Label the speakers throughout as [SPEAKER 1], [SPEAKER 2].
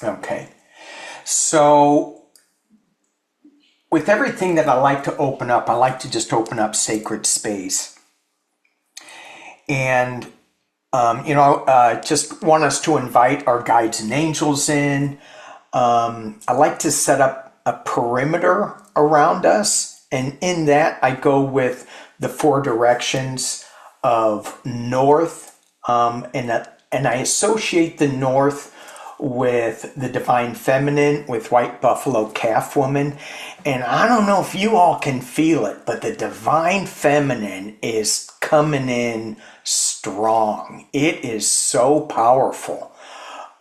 [SPEAKER 1] Okay. So, with everything that I like to open up, I like to just open up sacred space. And, just want us to invite our guides and angels in. I like to set up a perimeter around us. And in that, I go with the four directions of north. And I associate the north with the divine feminine, with white buffalo calf woman. And I don't know if you all can feel it, but the divine feminine is coming in strong. It is so powerful.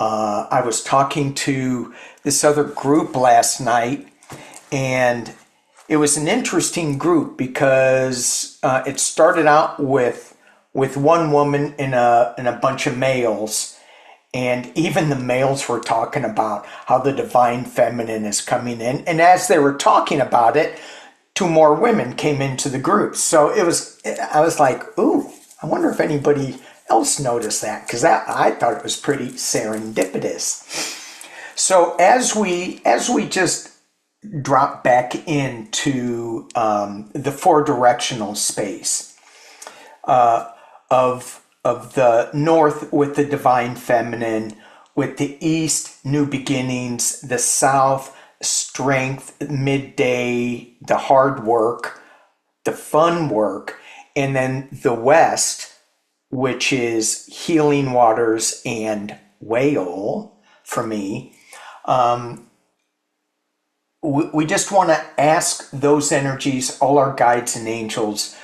[SPEAKER 1] I was talking to this other group last night, and it was an interesting group because it started out with one woman and a bunch of males. And even the males were talking about how the divine feminine is coming in. And as they were talking about it, two more women came into the group. So I was like, ooh, I wonder if anybody else noticed that, because I thought it was pretty serendipitous. So as we just drop back into the four directional space of the north with the divine feminine, with the east new beginnings, the south strength, midday, the hard work, the fun work, and then the west, which is healing waters and whale for me. We just want to ask those energies, all our guides and angels,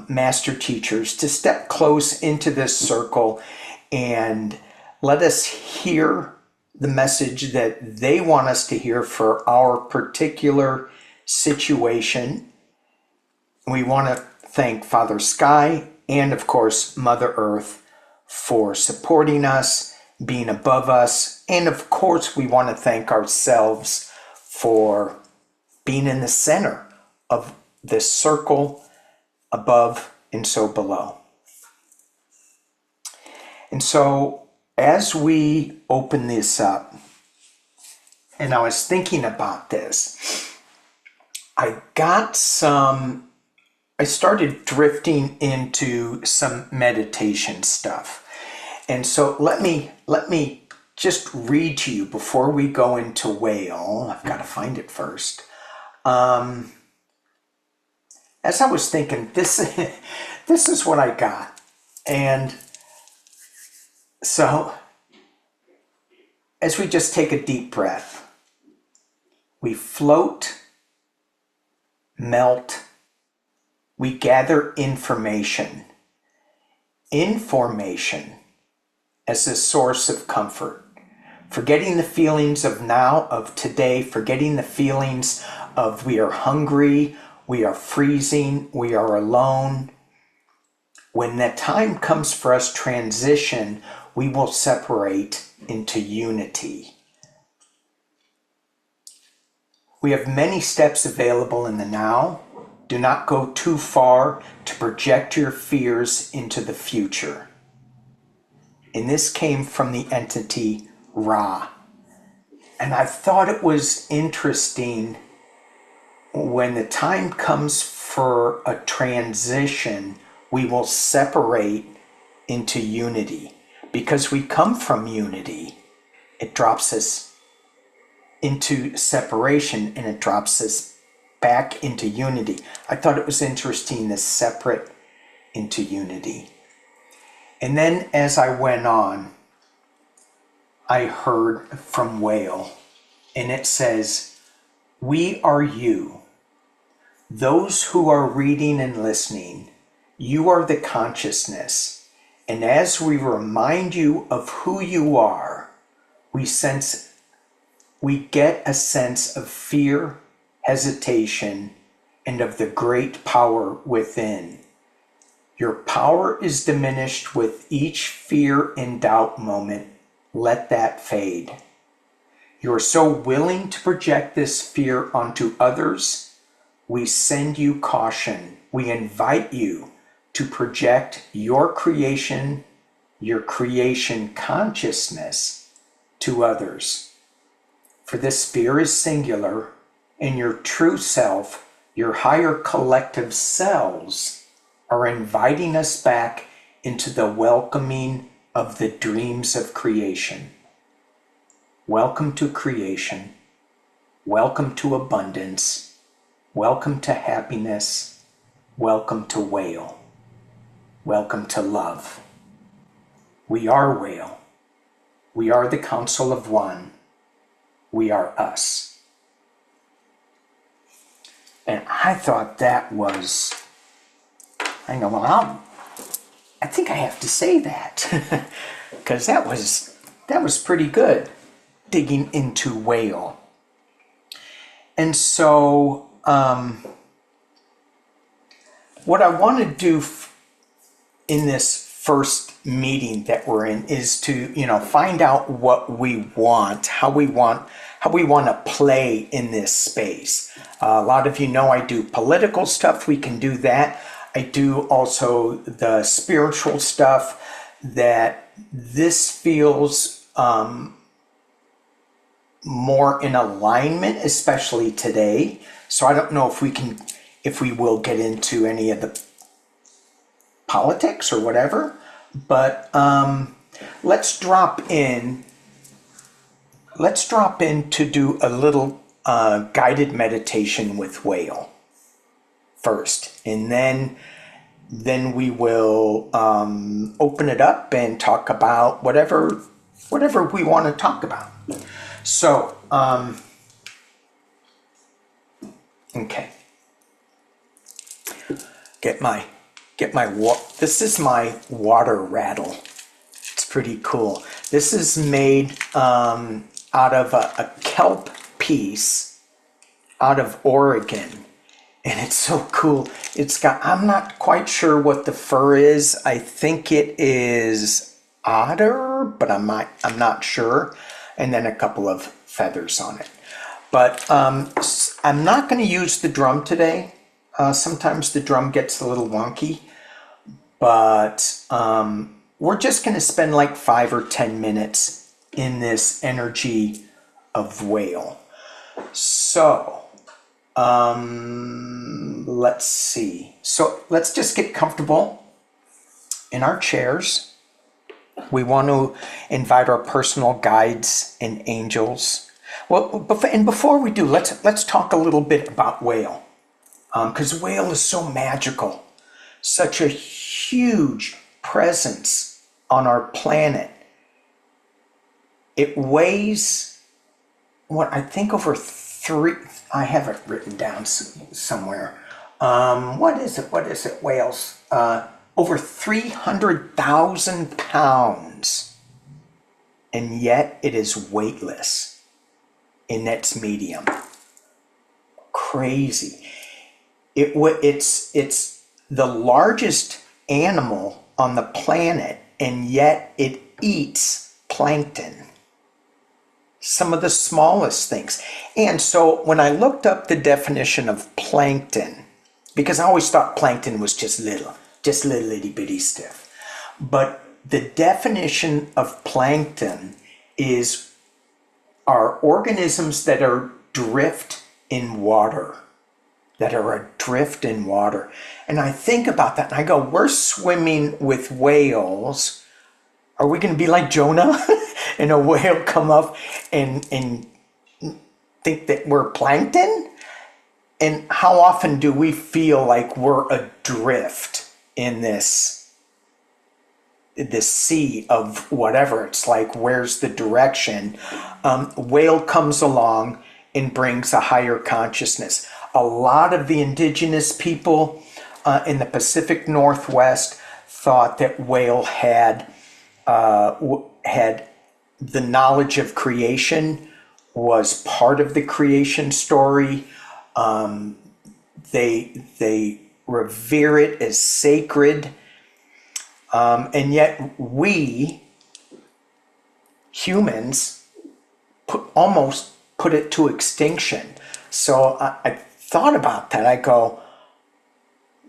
[SPEAKER 1] master teachers, to step close into this circle and let us hear the message that they want us to hear for our particular situation. We want to thank Father Sky and, of course, Mother Earth for supporting us, being above us, and of course, we want to thank ourselves for being in the center of this circle, above and so below. And so as we open this up, and I was thinking about this, I started drifting into some meditation stuff. And so let me just read to you before we go into whale. I've got to find it first. As I was thinking, this is what I got. And so, as we just take a deep breath, we float, melt, we gather information. Information as a source of comfort. Forgetting the feelings of now, of today, forgetting the feelings of we are hungry, we are freezing, we are alone. When that time comes for us transition, we will separate into unity. We have many steps available in the now. Do not go too far to project your fears into the future. And this came from the entity Ra. And I thought it was interesting, when the time comes for a transition, we will separate into unity. Because we come from unity, it drops us into separation and it drops us back into unity. I thought it was interesting, this separate into unity. And then as I went on, I heard from Whale, and it says, "We are you. Those who are reading and listening, you are the consciousness. And as we remind you of who you are, we get a sense of fear, hesitation, and of the great power within. Your power is diminished with each fear and doubt moment. Let that fade. You are so willing to project this fear onto others. We send you caution. We invite you to project your creation consciousness to others. For this sphere is singular, and your true self, your higher collective selves, are inviting us back into the welcoming of the dreams of creation. Welcome to creation. Welcome to abundance. Welcome to happiness. Welcome to Whale. Welcome to love. We are Whale. We are the Council of One. We are us. And I thought that was, I go, well, I think I have to say that because that was pretty good, digging into Whale. And so what I want to do in this first meeting that we're in is to, find out what we want, how we want to play in this space. A lot of you know I do political stuff. We can do that. I do also the spiritual stuff. That this feels more in alignment, especially today. So I don't know if we will get into any of the politics or whatever, but let's drop in to do a little guided meditation with Whale first, and then we will open it up and talk about whatever we want to talk about. So okay, this is my water rattle. It's pretty cool. This is made out of a kelp piece out of Oregon, and it's so cool. I'm not quite sure what the fur is. I think it is otter, but I'm not sure. And then a couple of feathers on it. But I'm not going to use the drum today. Sometimes the drum gets a little wonky, but we're just going to spend like 5 or 10 minutes in this energy of Whale. So let's see. So let's just get comfortable in our chairs. We want to invite our personal guides and angels. Well, and before we do, let's talk a little bit about Whale. Because Whale is so magical, such a huge presence on our planet. It weighs, I think over 3, I have it written down somewhere. What is it, Whales? Over 300,000 pounds, and yet it is weightless in its medium. Crazy. It's the largest animal on the planet, and yet it eats plankton. Some of the smallest things. And so when I looked up the definition of plankton, because I always thought plankton was just little itty bitty stuff. But the definition of plankton are organisms that are adrift in water. And I think about that and I go, we're swimming with whales. Are we going to be like Jonah and a whale come up and think that we're plankton? And how often do we feel like we're adrift in this sea of whatever? It's like, where's the direction? Whale comes along and brings a higher consciousness. A lot of the indigenous people in the Pacific Northwest thought that whale had the knowledge of creation, was part of the creation story. They revere it as sacred, and yet we humans almost put it to extinction. So I thought about that. I go,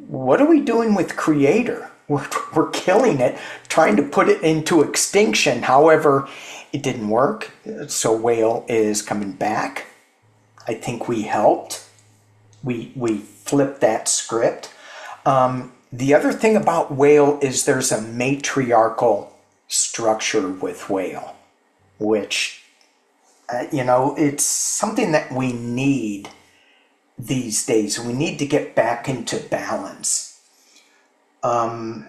[SPEAKER 1] what are we doing with Creator? we're killing it, trying to put it into extinction. However, it didn't work. So whale is coming back. I think we helped. We flipped that script. The other thing about whale is there's a matriarchal structure with whale, which, it's something that we need these days. We need to get back into balance. The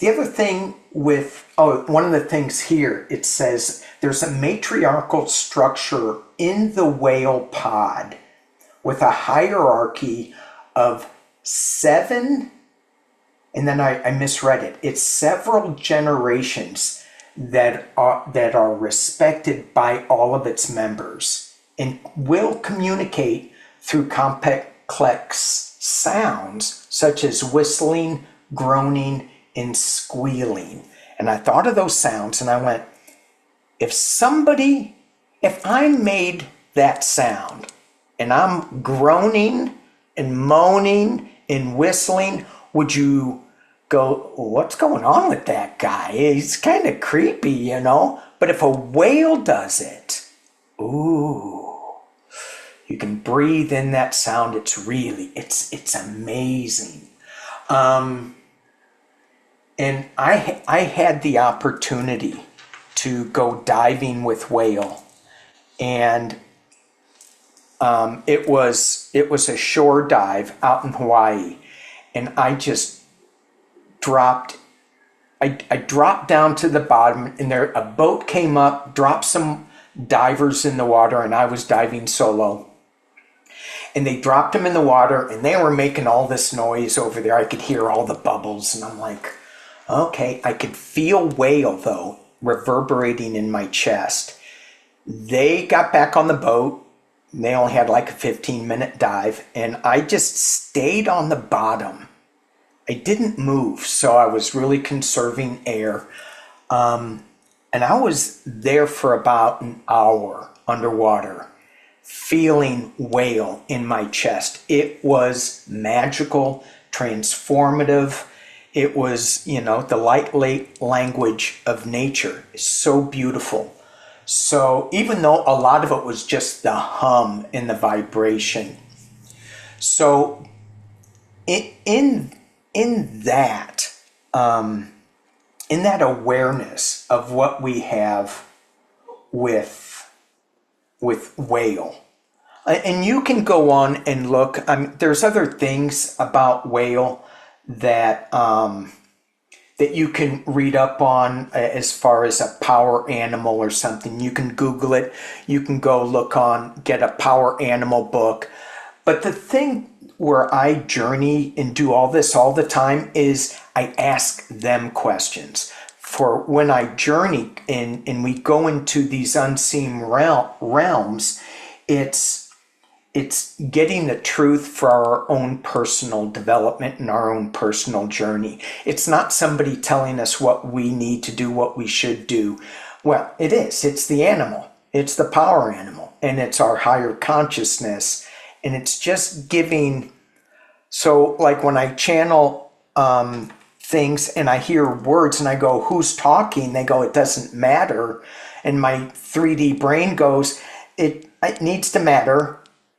[SPEAKER 1] other thing one of the things here, it says there's a matriarchal structure in the whale pod with a hierarchy of 7, and then I misread it. It's several generations that are respected by all of its members and will communicate through complex sounds such as whistling, groaning, and squealing. And I thought of those sounds and I went, if I made that sound and I'm groaning and moaning and whistling, would you go, what's going on with that guy? He's kind of creepy, But if a whale does it, ooh, you can breathe in that sound. It's amazing. And I had the opportunity to go diving with whale, and it was a shore dive out in Hawaii, and I just dropped. I dropped down to the bottom, and a boat came up, dropped some divers in the water, and I was diving solo. And they dropped them in the water, and they were making all this noise over there. I could hear all the bubbles, and I'm like, okay. I could feel whale, though, reverberating in my chest. They got back on the boat. They only had like a 15-minute dive, and I just stayed on the bottom. I didn't move, so I was really conserving air. And I was there for about an hour underwater, feeling whale in my chest. It was magical, transformative. It was, the light language of nature is so beautiful. So even though a lot of it was just the hum and the vibration. So in that awareness of what we have with whale, and you can go on and look. There's other things about whale that that you can read up on as far as a power animal or something. You can Google it. You can go get a power animal book. But the thing where I journey and do all this all the time is I ask them questions. For when I journey and we go into these unseen realms, it's getting the truth for our own personal development and our own personal journey. It's not somebody telling us what we need to do, what we should do. Well, it is. It's the animal. It's the power animal. And it's our higher consciousness. And it's just giving. So like when I channel things and I hear words and I go, who's talking? They go, it doesn't matter. And my 3D brain goes, it needs to matter.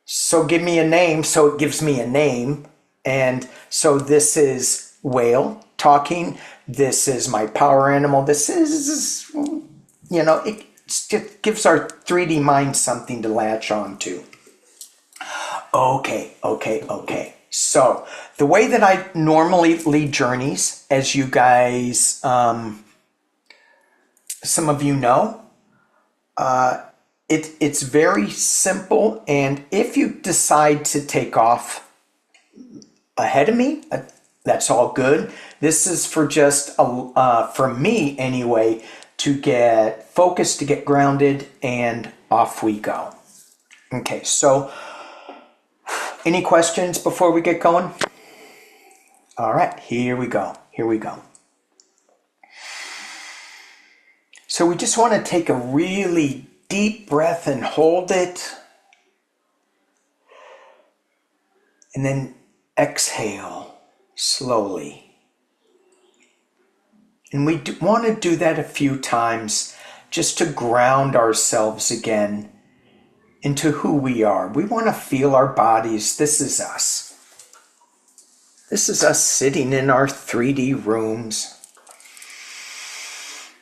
[SPEAKER 1] So give me a name. So it gives me a name. And so this is whale talking. This is my power animal. This is, it just gives our 3D mind something to latch on to. Okay. So the way that I normally lead journeys, as you guys, some of you know, it's very simple. And if you decide to take off ahead of me, that's all good. This is for just, for me anyway, to get focused, to get grounded, and off we go. Okay, so any questions before we get going? All right, here we go. So we just want to take a really deep breath and hold it. And then exhale slowly. And we want to do that a few times just to ground ourselves again into who we are. We want to feel our bodies. This is us. This is us sitting in our 3D rooms.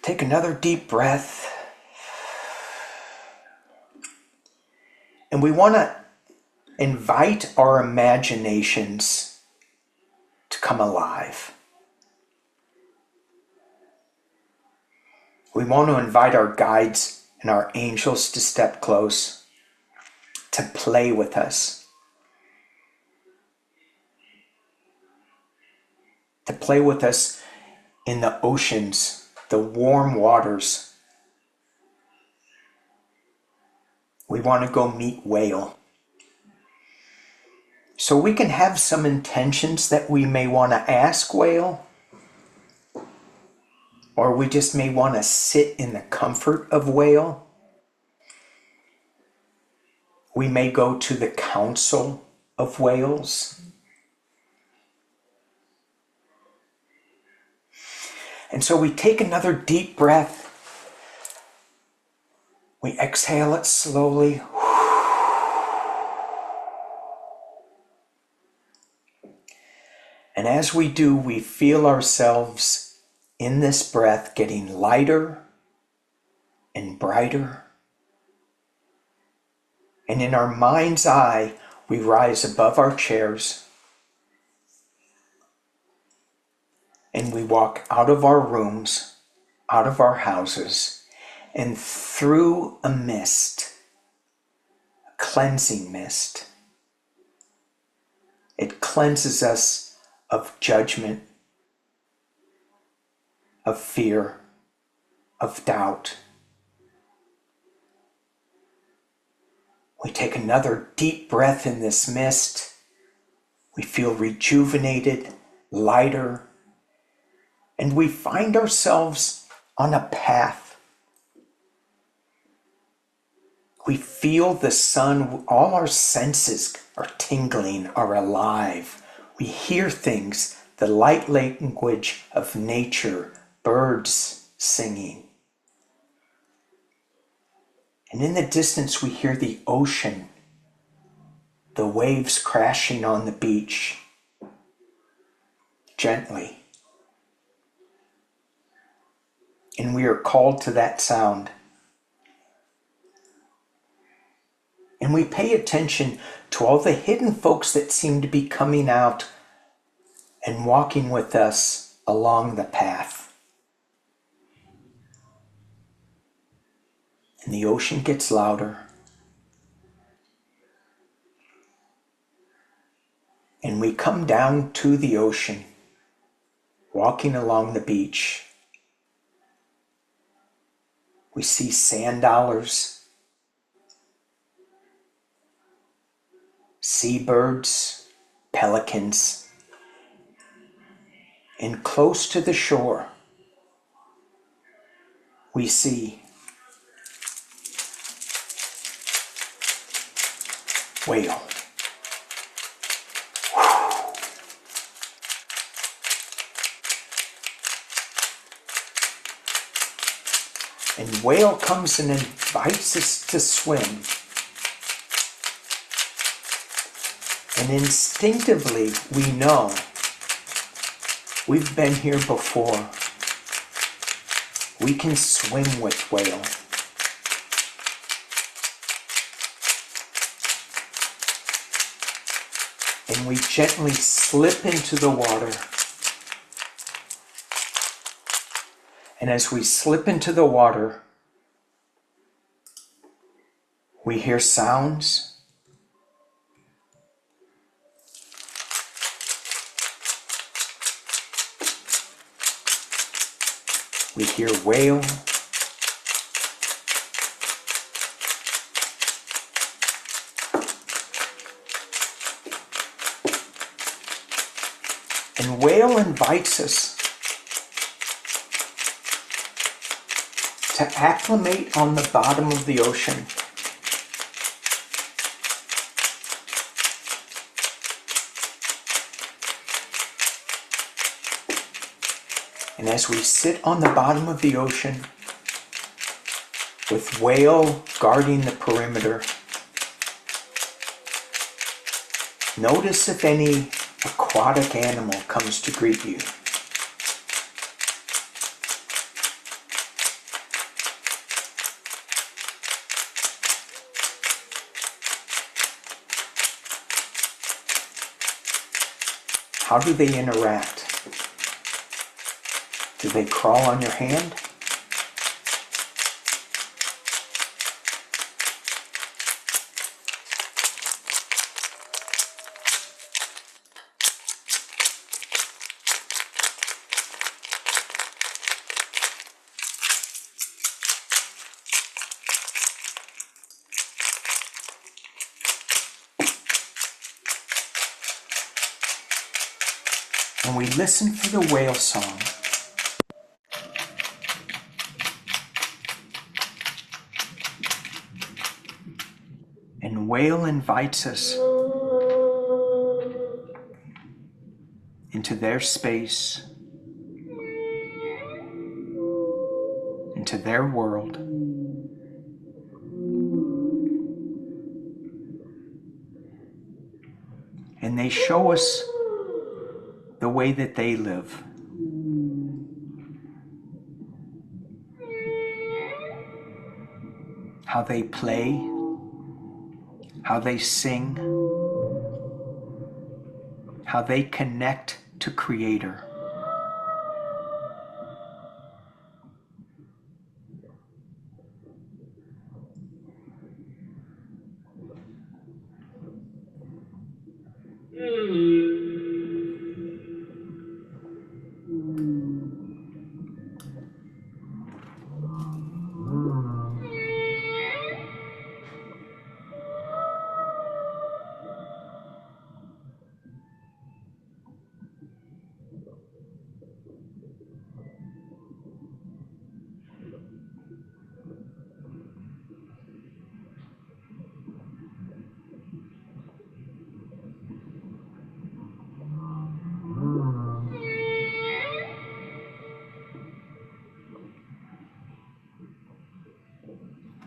[SPEAKER 1] Take another deep breath. And we want to invite our imaginations to come alive. We want to invite our guides and our angels to step close, to play with us. To play with us in the oceans, the warm waters. We want to go meet whale. So we can have some intentions that we may want to ask whale, or we just may want to sit in the comfort of whale. We may go to the council of whales. And so we take another deep breath. We exhale it slowly. And as we do, we feel ourselves in this breath getting lighter and brighter. And in our mind's eye, we rise above our chairs and we walk out of our rooms, out of our houses, and through a mist, a cleansing mist. It cleanses us of judgment, of fear, of doubt. We take another deep breath in this mist. We feel rejuvenated, lighter, and we find ourselves on a path. We feel the sun, all our senses are tingling, are alive. We hear things, the light language of nature, birds singing. And in the distance we hear the ocean, the waves crashing on the beach, gently. And we are called to that sound. And we pay attention to all the hidden folks that seem to be coming out and walking with us along the path. And the ocean gets louder. And we come down to the ocean, walking along the beach. We see sand dollars, seabirds, pelicans, and close to the shore, we see whale. And whale comes and invites us to swim. And instinctively we know we've been here before. We can swim with whale. And we gently slip into the water. And as we slip into the water, we hear sounds. We hear whale. And whale invites us to acclimate on the bottom of the ocean. And as we sit on the bottom of the ocean with whale guarding the perimeter, notice if any aquatic animal comes to greet you. How do they interact? Do they crawl on your hand? When we listen for the whale song, and whale invites us into their space, into their world, and they show us the way that they live. How they play, how they sing, how they connect to Creator.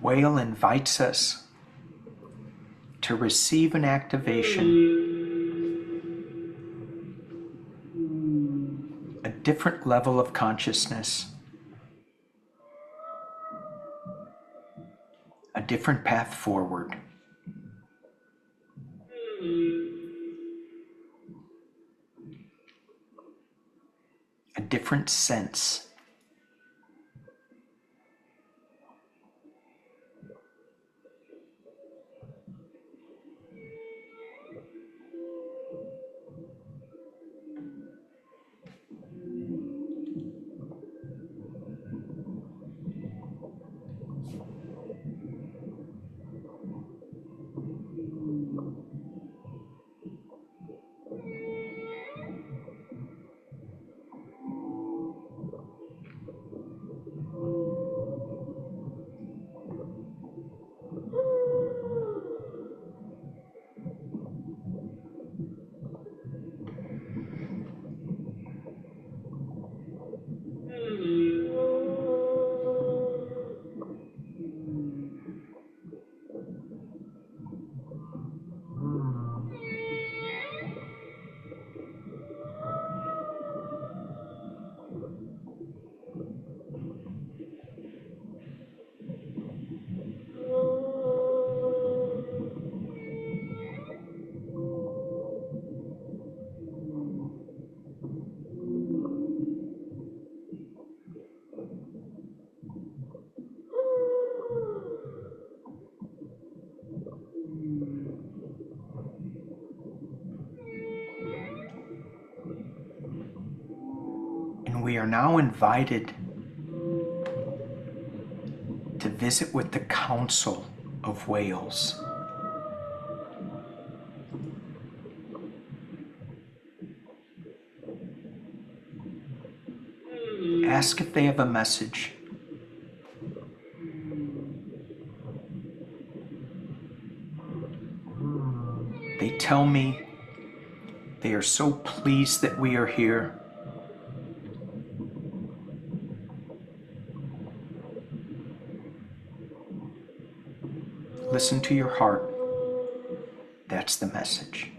[SPEAKER 1] Whale invites us to receive an activation, a different level of consciousness, a different path forward. A different sense. And we are now invited to visit with the Council of Whales. Ask if they have a message. They tell me they are so pleased that we are here. Listen to your heart. That's the message.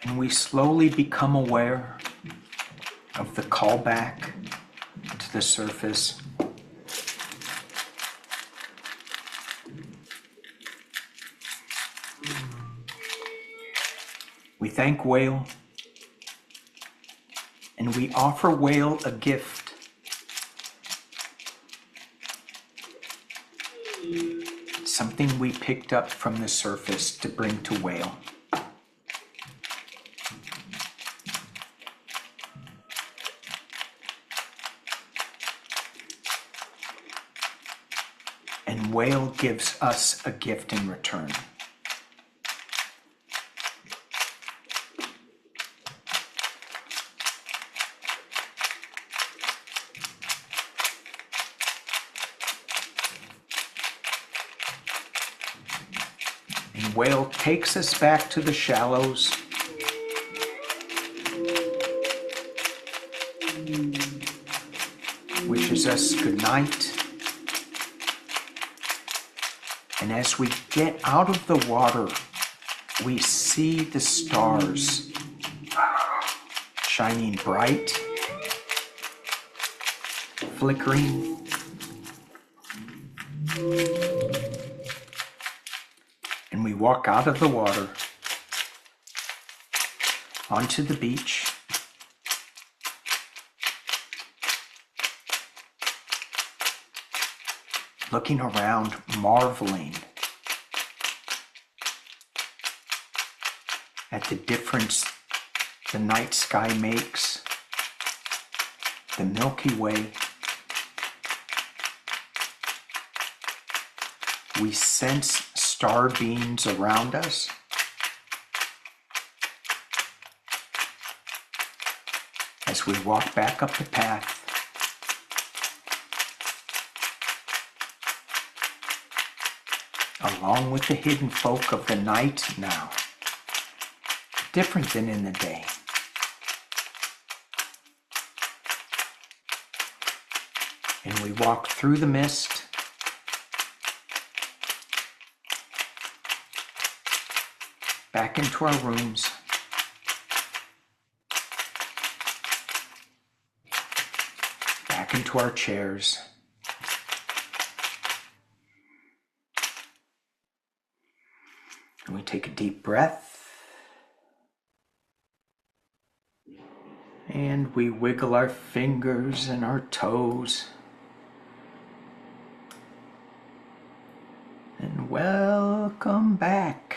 [SPEAKER 1] And we slowly become aware of the callback to the surface. We thank Whale, and we offer Whale a gift. Something we picked up from the surface to bring to Whale. And Whale gives us a gift in return. And Whale takes us back to the shallows. Wishes us good night. And as we get out of the water, we see the stars shining bright, flickering. And we walk out of the water onto the beach. Looking around, marveling at the difference the night sky makes, the Milky Way. We sense star beams around us. As we walk back up the path, along with the hidden folk of the night now, different than in the day. And we walk through the mist, back into our rooms, back into our chairs. And we take a deep breath. And we wiggle our fingers and our toes. And welcome back.